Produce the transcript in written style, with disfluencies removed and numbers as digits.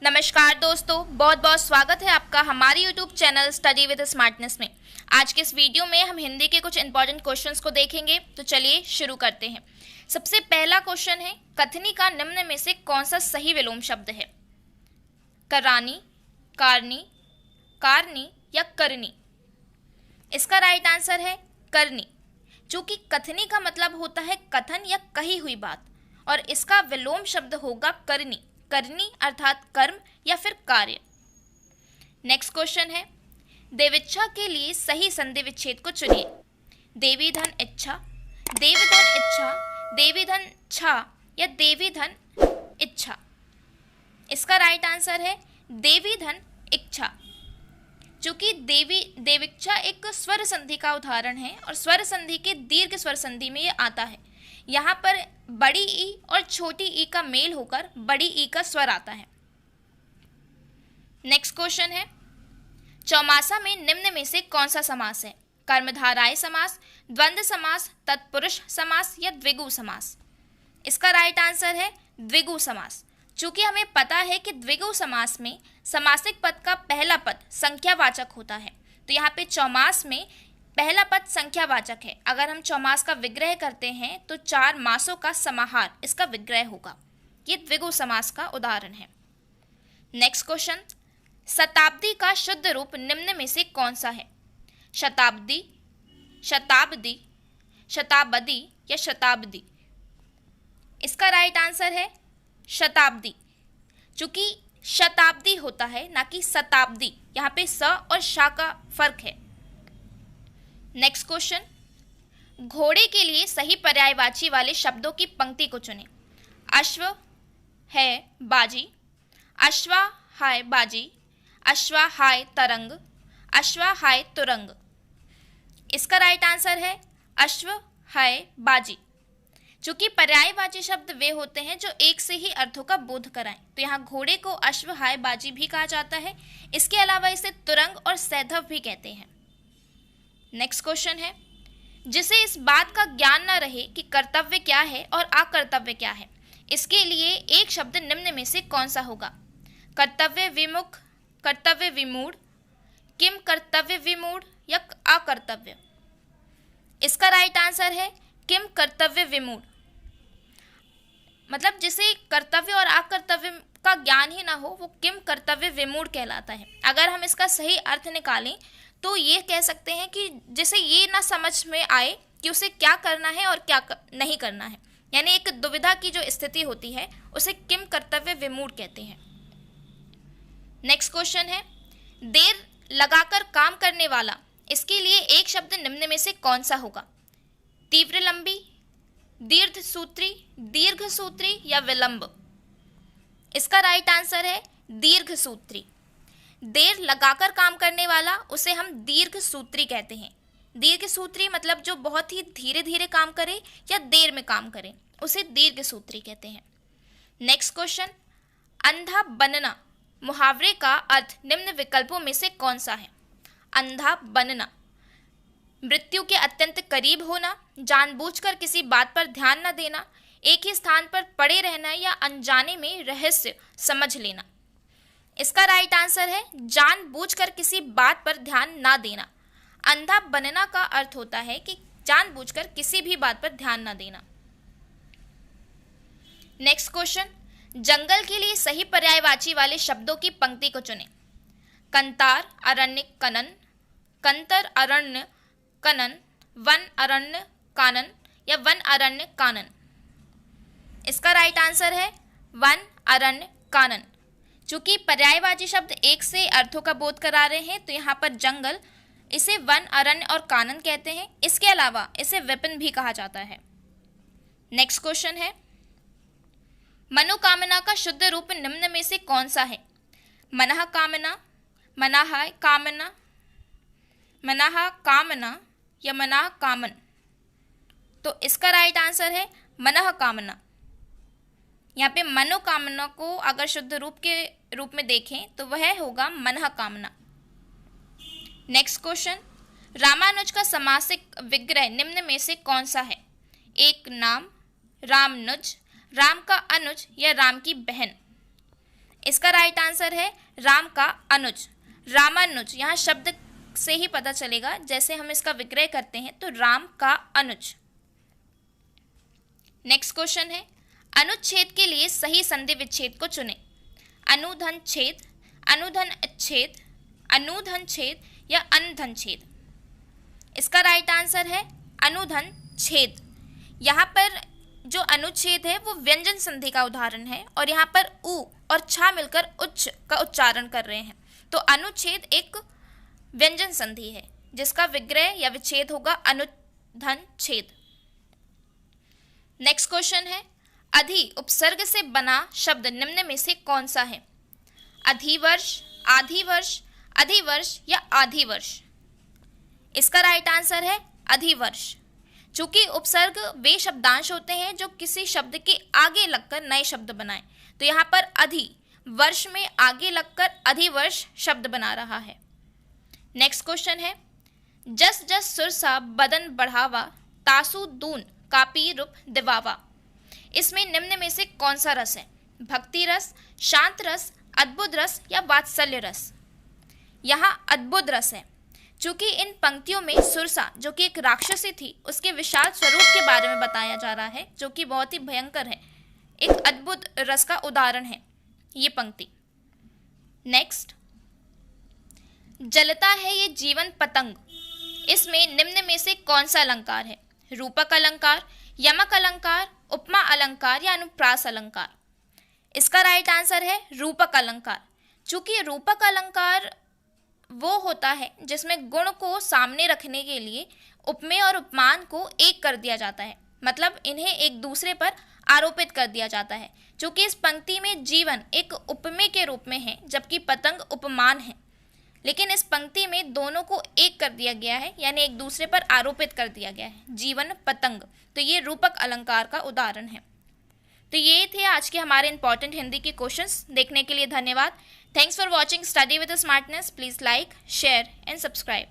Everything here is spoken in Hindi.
नमस्कार दोस्तों, बहुत बहुत स्वागत है आपका हमारे YouTube channel study with smartness में। आज के इस वीडियो में हम हिंदी के कुछ इंपॉर्टेंट क्वेश्चंस को देखेंगे। तो चलिए शुरू करते हैं। सबसे पहला क्वेश्चन है, कथनी का निम्न में से कौन सा सही विलोम शब्द है? करानी, कारनी, कारनी या करनी? इसका राइट आंसर है करनी, चूंकि कथनी का मतलब होता है कथन या कही हुई बात और इसका विलोम शब्द होगा करनी। करनी अर्थात कर्म या फिर कार्य। नेक्स्ट क्वेश्चन है, देविच्छा के लिए सही संधि विच्छेद को चुनिए। देवी धन इच्छा, देवी धन इच्छा, देवी धन छा या देवी धन इच्छा? इसका राइट आंसर है देवी धन इच्छा, चूंकि देविच्छा एक स्वर संधि का उदाहरण है और स्वर संधि के दीर्घ स्वर संधि में ये आता है। यहाँ पर बड़ी ई और छोटी ई का मेल होकर बड़ी ई का स्वर आता है। नेक्स्ट क्वेश्चन है, चौमासा में निम्न में से कौन सा समास है? कर्मधारय समास, द्वंद्व समास, तत्पुरुष समास या द्विगु समास? इसका राइट आंसर है द्विगु समास, चूंकि हमें पता है कि द्विगु समास में समासिक पद का पहला पद संख्यावाचक होता है। तो यहाँ पे चौमास में पहला पद संख्यावाचक है। अगर हम चौमास का विग्रह करते हैं तो चार मासों का समाहार इसका विग्रह होगा। ये द्विगु समास का उदाहरण है। नेक्स्ट क्वेश्चन, शताब्दी का शुद्ध रूप निम्न में से कौन सा है? शताब्दी, शताब्दी, शताब्दी या शताब्दी? इसका राइट आंसर है शताब्दी, चूंकि शताब्दी होता है ना कि शताब्दी। यहाँ पे स और शा का फर्क है। नेक्स्ट क्वेश्चन, घोड़े के लिए सही पर्यायवाची वाले शब्दों की पंक्ति को चुनें। अश्व है बाजी, अश्वाहाय बाजी, अश्वाहाय तरंग, अश्वाहाय तुरंग? इसका राइट आंसर है अश्वाहाय बाजी, चूंकि पर्यायवाची शब्द वे होते हैं जो एक से ही अर्थों का बोध कराएं। तो यहाँ घोड़े को अश्वाहाय बाजी भी कहा जाता है। इसके अलावा इसे तुरंग और सैधव भी कहते हैं। नेक्स्ट क्वेश्चन है, जिसे इस बात का ज्ञान न रहे कि कर्तव्य क्या है और अकर्तव्य क्या है, इसके लिए एक शब्द निम्न में से कौन सा होगा? कर्तव्य विमुख, कर्तव्य विमूढ़, किम कर्तव्य विमूढ़ या अकर्तव्य? इसका राइट आंसर है किम कर्तव्य विमूढ़, मतलब जिसे कर्तव्य और अकर्तव्य का ज्ञान ही ना हो वो किम कर्तव्य विमूढ़ कहलाता है। अगर हम इसका सही अर्थ निकालें तो ये कह सकते हैं कि जिसे ये ना समझ में आए कि उसे क्या करना है और क्या नहीं करना है, यानी एक दुविधा की जो स्थिति होती है उसे किम कर्तव्य विमूढ़ कहते हैं। नेक्स्ट क्वेश्चन है, देर लगाकर काम करने वाला, इसके लिए एक शब्द निम्न में से कौन सा होगा? तीव्र लंबी, दीर्घ सूत्री, दीर्घ सूत्री या विलंब? इसका राइट आंसर है दीर्घ सूत्री। देर लगाकर काम करने वाला उसे हम दीर्घ सूत्री कहते हैं। दीर्घ सूत्री मतलब जो बहुत ही धीरे धीरे काम करे या देर में काम करे उसे दीर्घ सूत्री कहते हैं। नेक्स्ट क्वेश्चन, अंधा बनना मुहावरे का अर्थ निम्न विकल्पों में से कौन सा है? अंधा बनना, मृत्यु के अत्यंत करीब होना, जानबूझकर किसी बात पर ध्यान न देना, एक ही स्थान पर पड़े रहना या अनजाने में रहस्य समझ लेना? इसका राइट आंसर है जानबूझकर किसी बात पर ध्यान ना देना। अंधा बनना का अर्थ होता है कि जानबूझकर किसी भी बात पर ध्यान ना देना। नेक्स्ट क्वेश्चन, जंगल के लिए सही पर्यायवाची वाले शब्दों की पंक्ति को चुनें। कंतार अरण्य कनन, कंतर अरण्य कनन, वन अरण्य कानन या वन अरण्य कानन? इसका राइट आंसर है वन अरण्य कानन, चूंकि पर्यायवाची शब्द एक से अर्थों का बोध करा रहे हैं तो यहाँ पर जंगल इसे वन अरण्य और कानन कहते हैं। इसके अलावा इसे विपिन भी कहा जाता है। नेक्स्ट क्वेश्चन है, मनोकामना का शुद्ध रूप निम्न में से कौन सा है? मनः कामना, मनाह कामना, मनाह कामना या मनाह कामन? तो इसका राइट आंसर है मनः कामना। यहाँ पे मनोकामना को अगर शुद्ध रूप के रूप में देखें तो वह होगा मनः कामना। नेक्स्ट क्वेश्चन, रामानुज का समासिक विग्रह निम्न में से कौन सा है? एक नाम, रामनुज, राम का अनुज या राम की बहन? इसका राइट आंसर है राम का अनुज, रामानुज। यहाँ शब्द से ही पता चलेगा, जैसे हम इसका विग्रह करते हैं तो राम का अनुज। नेक्स्ट क्वेश्चन है, अनुच्छेद के लिए सही संधि विच्छेद को चुनें। अनुधन छेद, अनुधन अच्छेद, अनुधन छेद या अनुधन छेद। इसका राइट आंसर है अनुधन छेद। यहाँ पर जो अनुच्छेद है वो व्यंजन संधि का उदाहरण है और यहाँ पर उ और छा मिलकर उच्च का उच्चारण कर रहे हैं, तो अनुच्छेद एक व्यंजन संधि है जिसका विग्रह या विच्छेद होगा अनुधन छेद। नेक्स्ट क्वेश्चन है, अधि उपसर्ग से बना शब्द निम्न में से कौन सा है? अधिवर्ष, आधिवर्ष, अधिवर्ष या आधिवर्ष। इसका राइट आंसर है अधिवर्ष। चूंकि उपसर्ग वे शब्दांश होते हैं जो किसी शब्द के आगे लगकर नए शब्द बनाएं, तो यहाँ पर अधि वर्ष में आगे लगकर अधिवर्ष शब्द बना रहा है। नेक्स्ट क्वेश्चन है, जस जस सुरसा बदन बढ़ावा, तासु दून कापी रूप दिवावा। इसमें निम्न में से कौन सा रस है? भक्ति रस, शांत रस, अद्भुत रस या वात्सल्य रस। यहाँ अद्भुत रस है। चूंकि इन पंक्तियों में सुरसा जो कि एक राक्षसी थी उसके विशाल स्वरूप के बारे में बताया जा रहा है, जो कि बहुत ही भयंकर है, एक अद्भुत रस का उदाहरण है ये पंक्ति। नेक्स्ट, जलता है ये जीवन पतंग। इसमें निम्न में से कौन सा अलंकार है? रूपक अलंकार, यमक अलंकार, उपमा अलंकार या अनुप्रास अलंकार। इसका राइट आंसर है रूपक अलंकार। चूंकि रूपक अलंकार वो होता है जिसमें गुण को सामने रखने के लिए उपमेय और उपमान को एक कर दिया जाता है, मतलब इन्हें एक दूसरे पर आरोपित कर दिया जाता है। चूंकि इस पंक्ति में जीवन एक उपमेय के रूप में है जबकि पतंग उपमान है, लेकिन इस पंक्ति में दोनों को एक कर दिया गया है, यानी एक दूसरे पर आरोपित कर दिया गया है, जीवन पतंग। तो ये रूपक अलंकार का उदाहरण है। तो ये थे आज के हमारे इंपॉर्टेंट हिंदी के क्वेश्चंस। देखने के लिए धन्यवाद। Thanks for watching study with smartness. Please like, share and subscribe.